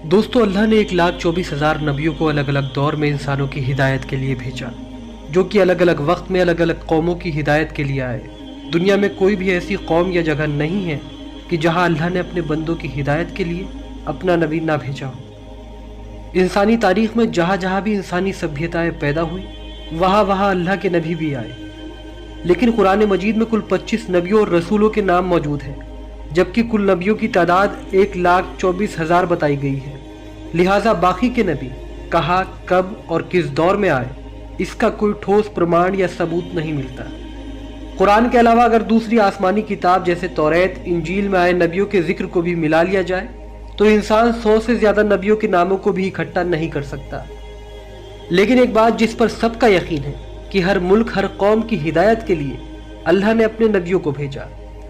दोस्तों, अल्लाह ने 1,24,000 नबियों को अलग अलग दौर में इंसानों की हिदायत के लिए भेजा, जो कि अलग अलग वक्त में अलग अलग कौमों की हिदायत के लिए आए। दुनिया में कोई भी ऐसी कौम या जगह नहीं है कि जहां अल्लाह ने अपने बंदों की हिदायत के लिए अपना नबी ना भेजा हो। इंसानी तारीख में जहाँ जहाँ भी इंसानी सभ्यताएं पैदा हुई, वहाँ वहाँ अल्लाह के नबी भी आए। लेकिन कुरान मजीद में कुल 25 नबियों और रसूलों के नाम मौजूद हैं, जबकि कुल नबियों की तादाद 1,24,000 बताई गई है। लिहाजा बाकी के नबी कहाँ, कब और किस दौर में आए, इसका कोई ठोस प्रमाण या सबूत नहीं मिलता। कुरान के अलावा अगर दूसरी आसमानी किताब जैसे तौरात, इंजील में आए नबियों के जिक्र को भी मिला लिया जाए तो इंसान 100 से ज्यादा नबियों के नामों को भी इकट्ठा नहीं कर सकता। लेकिन एक बात जिस पर सबका यकीन है कि हर मुल्क, हर कौम की हिदायत के लिए अल्लाह ने अपने नबियों को भेजा।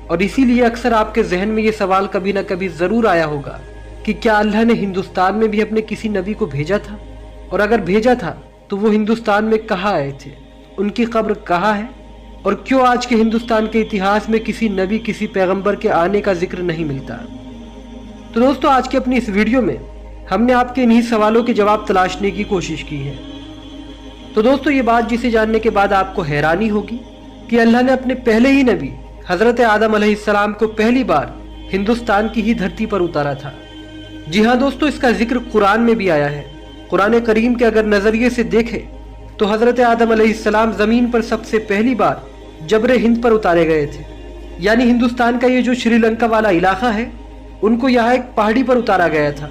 और इसीलिए अक्सर आपके जहन में ये सवाल कभी ना कभी जरूर आया होगा कि क्या अल्लाह ने हिंदुस्तान में भी अपने किसी नबी को भेजा था, और अगर भेजा था तो वो हिंदुस्तान में कहाँ आए थे, उनकी कब्र कहाँ है, और क्यों आज के हिंदुस्तान के इतिहास में किसी नबी, किसी पैगंबर के आने का जिक्र नहीं मिलता। तो दोस्तों, आज की अपनी इस वीडियो में हमने आपके इन्हीं सवालों के जवाब तलाशने की कोशिश की है। तो दोस्तों, ये बात जिसे जानने के बाद आपको हैरानी होगी कि अल्लाह ने अपने पहले ही नबी हजरत आदम अलैहिस्सलाम को पहली बार हिंदुस्तान की ही धरती पर उतारा था। जी हाँ दोस्तों, इसका जिक्र कुरान में भी आया है। कुरान करीम के अगर नजरिए से देखें तो हजरत आदम अलैहिस्सलाम जमीन पर सबसे पहली बार जबरे हिंद पर उतारे गए थे। यानी हिंदुस्तान का ये जो श्रीलंका वाला इलाका है, उनको यहाँ एक पहाड़ी पर उतारा गया था,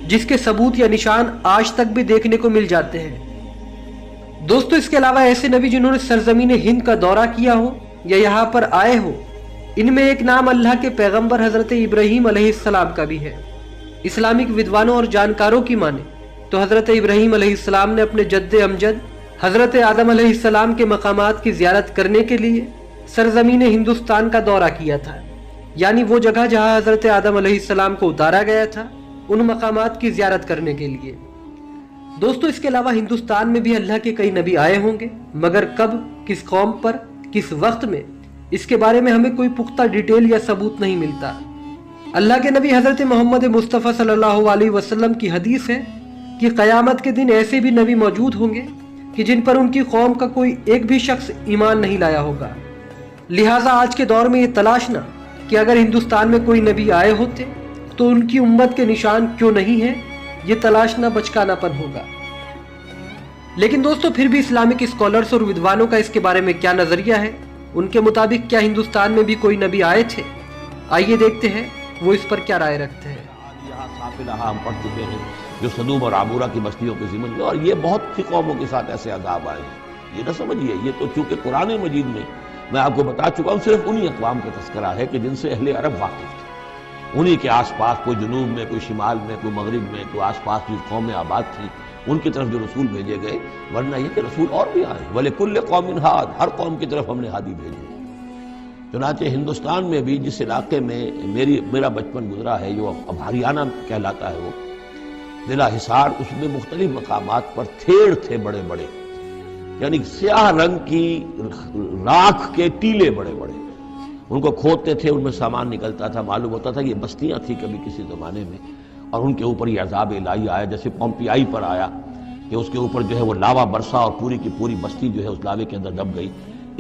जिसके सबूत या निशान आज तक भी देखने को मिल जाते हैं। दोस्तों, इसके अलावा ऐसे नबी जिन्होंने सरजमीन हिंद का दौरा किया हो या यहाँ पर आए हो, इनमें एक नाम अल्लाह के पैगंबर हजरत इब्राहीम अलैहिस्सलाम का भी है। इस्लामिक विद्वानों और जानकारों की माने तो हजरत इब्राहीम अलैहिस्सलाम ने अपने जद्दे अमजद हजरत आदम अलैहिस्सलाम के मकामात की ज़ियारत करने के लिए सरजमीन हिंदुस्तान का दौरा किया था। यानी वो जगह जहाँ हजरत आदम अलैहिस्सलाम को उतारा गया था, उन मकामात की ज़ियारत करने के लिए। दोस्तों, इसके अलावा हिंदुस्तान में भी अल्लाह के कई नबी आए होंगे, मगर कब, किस कौम पर, किस वक्त में, इसके बारे में हमें कोई पुख्ता डिटेल या सबूत नहीं मिलता। अल्लाह के नबी हजरत मोहम्मद मुस्तफ़ा सल्लल्लाहु अलैहि वसल्लम की हदीस है कि क़यामत के दिन ऐसे भी नबी मौजूद होंगे कि जिन पर उनकी कौम का कोई एक भी शख्स ईमान नहीं लाया होगा। लिहाजा आज के दौर में ये तलाशना कि अगर हिंदुस्तान में कोई नबी आए होते तो उनकी उम्मत के निशान क्यों नहीं है, ये तलाशना बचकानापन होगा। लेकिन दोस्तों, फिर भी इस्लामिक स्कॉलर्स और विद्वानों का इसके बारे में क्या नजरिया है, उनके मुताबिक क्या हिंदुस्तान में भी कोई नबी आए थे? आइए देखते हैं वो इस पर क्या राय रखते हैं। यहाँ साफिला हम पढ़ चुके हैं जो सदूम और आबूरा की बस्तियों के ज़िमन में, और ये बहुत सी कौमों के साथ ऐसे अज़ाब आए हैं। ये ना समझिए, ये तो चूंकि कुरान मजीद में मैं आपको बता चुका हूँ, सिर्फ उन्हीं अक़वाम का तज़किरा है कि जिनसे अहले अरब वाकिफ़ थे। उन्हीं के आस पास, कोई जुनूब में, कोई शिमाल में, कोई मगरिब में, कोई आस पास जो कौमें आबाद थी, उनकी तरफ जो रसूल भेजे गए। वरना ये कि रसूल और भी आए, वले कुल्ले कौमिन हाद, हर कौम की तरफ हमने हादी भेजी। चुनांचे हिंदुस्तान में भी जिस इलाके में मेरा बचपन गुजरा है, जो अब हरियाणा कहलाता है, वो जिला हिसार, उसमें मुख्तलिफ मकामात पर थेड़ थे बड़े बड़े, यानी स्याह रंग की राख के टीले बड़े बड़े, उनको खोदते थे, उनमें सामान निकलता था। मालूम होता था ये बस्तियां थी कभी किसी ज़माने में, और उनके ऊपर ये अज़ाब इलाही आया, जैसे पोम्पियाई पर आया कि उसके ऊपर जो है वो लावा बरसा और पूरी की पूरी बस्ती जो है उस लावे के अंदर दब गई।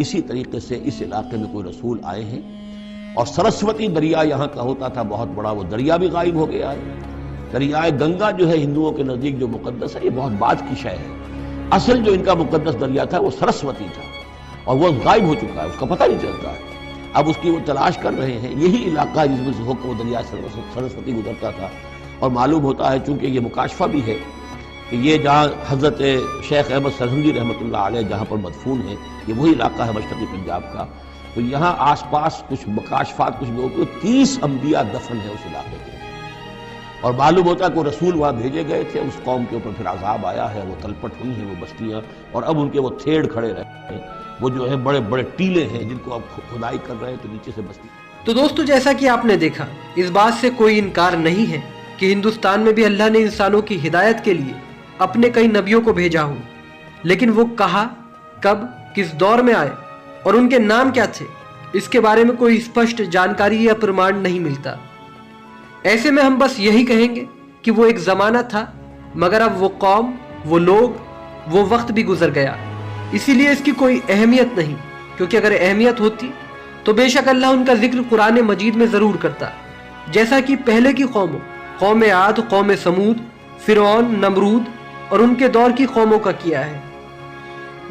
इसी तरीके से इस इलाके में कोई रसूल आए हैं। और सरस्वती दरिया यहाँ का होता था बहुत बड़ा, वो दरिया भी गायब हो गया है। दरियाए गंगा जो है हिंदुओं के नज़दीक जो मुकद्दस है, ये बहुत बाद की शय है। असल जो इनका मुकद्दस दरिया था वो सरस्वती था, और वो गायब हो चुका है, उसका पता नहीं चलता है। अब उसकी वो तलाश कर रहे हैं। यही इलाका जिसमें से होकर वो दरिया सरस्वती गुजरता था। और मालूम होता है, चूँकि ये मुकाशफा भी है कि ये जहाँ हज़रत शेख अहमद सरहंदी रहमतुल्लाह अलैह जहाँ पर मदफून है, ये वही इलाका है मशरक़ी पंजाब का تو یہاں آس پاس کچھ مکاشفات کچھ لوگوں کو 30 انبیاء دفن ہے اس علاقے کے، اور معلوم ہوتا ہے کہ وہ رسول وہاں بھیجے گئے تھے، اس قوم کے اوپر پھر عذاب آیا ہے، وہ تلپٹ ہوئی ہیں وہ بستیاں، اور اب ان کے وہ تھیڑ کھڑے رہے ہیں، وہ جو ہے بڑے بڑے ٹیلے ہیں جن کو اب کھدائی کر رہے ہیں تو نیچے سے بستی۔ تو دوستو، جیسا کہ آپ نے دیکھا، اس بات سے کوئی انکار نہیں ہے کہ ہندوستان میں بھی اللہ نے انسانوں کی ہدایت کے لیے اپنے کئی نبیوں کو بھیجا ہو، لیکن وہ کہاں، کب، کس دور میں آئے اور ان کے نام کیا تھے، اس کے بارے میں کوئی اسپشٹ جانکاری یا پرمان نہیں ملتا۔ ایسے میں ہم بس یہی کہیں گے کہ وہ ایک زمانہ تھا، مگر اب وہ قوم، وہ لوگ، وہ وقت بھی گزر گیا، اسی لیے اس کی کوئی اہمیت نہیں، کیونکہ اگر اہمیت ہوتی تو بے شک اللہ ان کا ذکر قرآن مجید میں ضرور کرتا، جیسا کہ پہلے کی قوموں، قوم عاد، قوم سمود، فرعون، نمرود اور ان کے دور کی قوموں کا کیا ہے۔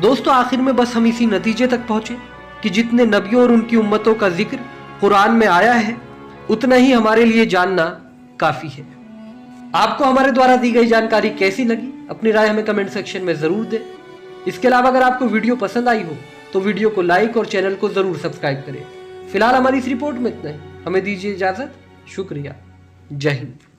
دوستو، آخر میں بس ہم اسی نتیجے تک پہنچے کہ جتنے نبیوں اور ان کی امتوں کا ذکر قرآن میں آیا ہے، اتنا ہی ہمارے لیے جاننا کافی ہے۔ آپ کو ہمارے دوارا دی گئی جانکاری کیسی لگی؟ اپنی رائے ہمیں کمنٹ سیکشن میں ضرور دیں۔ اس کے علاوہ اگر آپ کو ویڈیو پسند آئی ہو تو ویڈیو کو لائک اور چینل کو ضرور سبسکرائب کریں۔ فی الحال ہماری اس رپورٹ میں اتنا ہی، ہمیں دیجیے اجازت، شکریہ، جے ہند۔